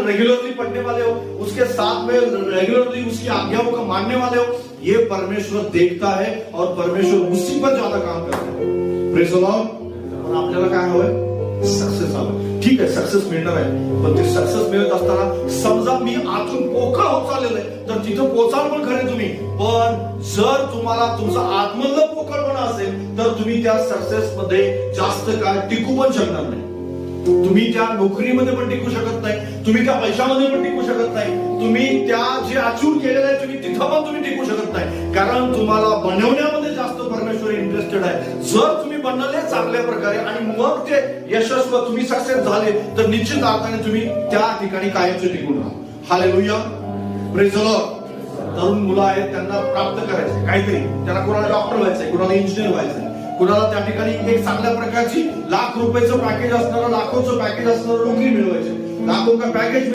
Regularly पढ़ने वाले हो, उसके साथ में रेगुलरली उसकी आज्ञाओं को मानने वाले हो, ये परमेश्वर देखता है और परमेश्वर उसी पर ज्यादा काम करता है. Praise the Lord. पण आपल्याला काय हवंय? सक्सेस हवं. ठीक आहे, सक्सेस मिळणार आहे, पण ते सक्सेस मिळत असताना समजा मी आतून पोकळ होत चाललेलं आहे, तर तिथं पोचाल पण खरे तुम्ही. पण जर तुम्हाला तुमचं आतमधलं पोकळपणा असेल तर तुम्ही त्या सक्सेस मध्ये जास्त काळ टिकू पण शकणार नाही. तुम्ही त्या नोकरीमध्ये पण टिकू शकत नाही, तुम्ही त्या पैशामध्ये पण टिकू शकत नाही, तुम्ही त्या जे अचीव केलेलं आहे तुम्ही तिथं पण तुम्ही टिकू शकत नाही. कारण तुम्हाला बनवण्यामध्ये जास्त परमेश्वर इंटरेस्टेड आहे. जर तुम्ही बनले चांगल्या प्रकारे आणि मग ते यशस्वी तुम्ही सक्सेस झाले तर निश्चित अर्थाने तुम्ही त्या ठिकाणी कायमचे टिकून राहा. हालेलुया. Praise the Lord. तरुण मुलं आहेत, त्यांना प्राप्त करायचंय काहीतरी. त्यांना कोणाला डॉक्टर व्हायचंय, कोणाला इंजिनियर व्हायचंय, कुणाला त्या ठिकाणी एक चांगल्या प्रकारची ₹1,00,000 पॅकेज असणारं, लाखोचं पॅकेज असणारं नोकरी मिळवायची, लाखों का पॅकेज